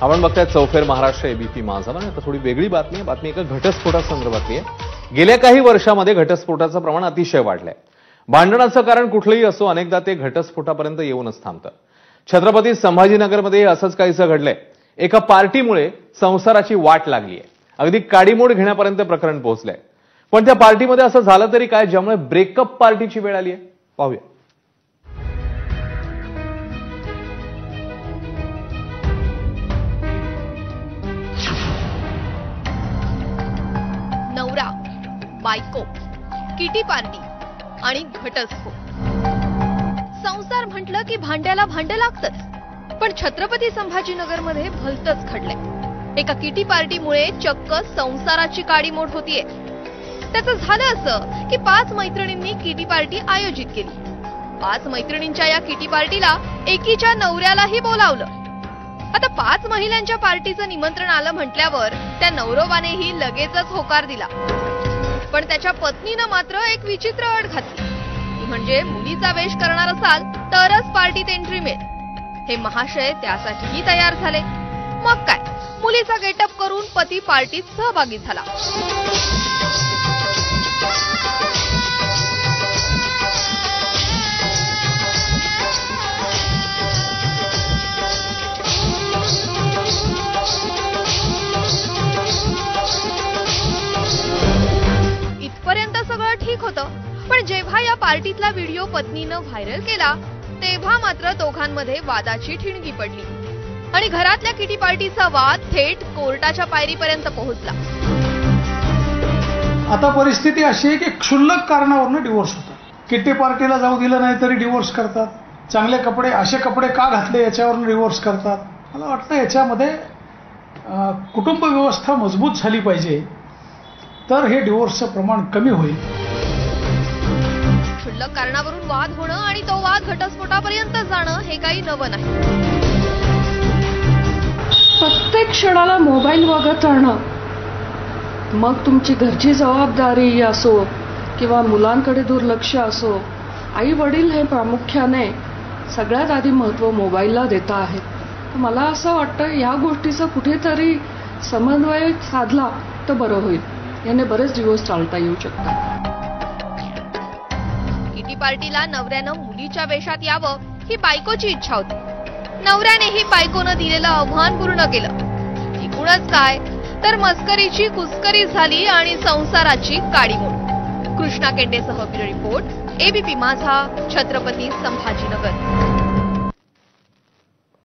आपण बघताय चौफेर महाराष्ट्र एबीपी माझा. आता थोडी वेगळी बातमी आहे. बातमी एका घटस्फोटासंदर्भातली आहे. गेल्या काही वर्षांमध्ये घटस्फोटाचं प्रमाण अतिशय वाढलंय. भांडणाचं कारण कुठलंही असो, अनेकदा ते घटस्फोटापर्यंत येऊनच थांबतं. छत्रपती संभाजीनगरमध्ये असंच काहीसं घडलंय. एका पार्टीमुळे संसाराची वाट लागली आहे. अगदी काडीमोड घेण्यापर्यंत प्रकरण पोहोचलंय. पण त्या पार्टीमध्ये असं झालं तरी काय, ज्यामुळे ब्रेकअप पार्टीची वेळ आली आहे? पाहूया. नवरा, बायको, किटी पार्टी आणि घटस्फोट. संसार म्हटलं की भांड्याला भांडं लागतंच. पण छत्रपती संभाजीनगरमध्ये भलतंच घडलंय. एका किटी पार्टीमुळे चक्क संसाराची काडीमोड होतीये. त्याचं झालं असं की 5 मैत्रिणींनी किटी पार्टी आयोजित केली. 5 मैत्रिणींच्या या किटी पार्टीला एकीच्या नवऱ्यालाही बोलावलं. आता 5 महिलांच्या पार्टीचं निमंत्रण आलं म्हटल्यावर त्या नवरोबानेही लगेचच होकार दिला. पण त्याच्या पत्नीनं मात्र एक विचित्र अट घातली. ती म्हणजे मुलीचा वेश करणार असाल तरच पार्टीत एंट्री मिळेल. हे महाशय त्यासाठीही तयार झाले. मग काय, मुलीचा गेटअप करून पती पार्टीत सहभागी झाला. इथपर्यंत सगळं ठीक होतं. पण जेव्हा या पार्टीतला व्हिडिओ पत्नीनं व्हायरल केला तेव्हा मात्र दोघांमध्ये वादाची ठिणगी पडली आणि घरातल्या किटी पार्टीचा वाद थेट कोर्टाच्या पायरीपर्यंत पोहोचला. आता परिस्थिती अशी आहे की क्षुल्लक कारणावरून डिवोर्स होतात. किटी पार्टीला जाऊ दिलं नाही तरी डिवोर्स करतात. चांगले कपडे, असे कपडे का घातले याच्यावरून डिवोर्स करतात. मला वाटतं याच्यामध्ये कुटुंब व्यवस्था मजबूत झाली पाहिजे, तर हे डिवोर्सचं प्रमाण कमी होईल. क्षुल्लक कारणावरून वाद होणं आणि तो वाद घटस्फोटापर्यंत जाणं हे काही नवं नाही. प्रत्येक क्षणाला मोबाईल बघत राहणं, मग तुमची घरची जबाबदारी असो किंवा मुलांकडे दुर्लक्ष असो, आई वडील हे प्रामुख्याने सगळ्यात आधी महत्त्व मोबाईलला देता आहेत. मला असं वाटतं या गोष्टीचा कुठेतरी समन्वय साधला तर बरं होईल. याने बरेच दिवस टाळता येऊ शकतात. किटी पार्टीला नवऱ्यानं मुलीच्या वेशात यावं ही बायकोची इच्छा होती. नवऱ्यानेही बायकोनं दिलेलं आव्हान पूर्ण केलं. एकूणच काय तर मस्करीची कुस्करी झाली आणि संसाराची काडीमोड. कृष्णा केंडेसह ब्युरो रिपोर्ट, एबीपी माझा, छत्रपती संभाजीनगर.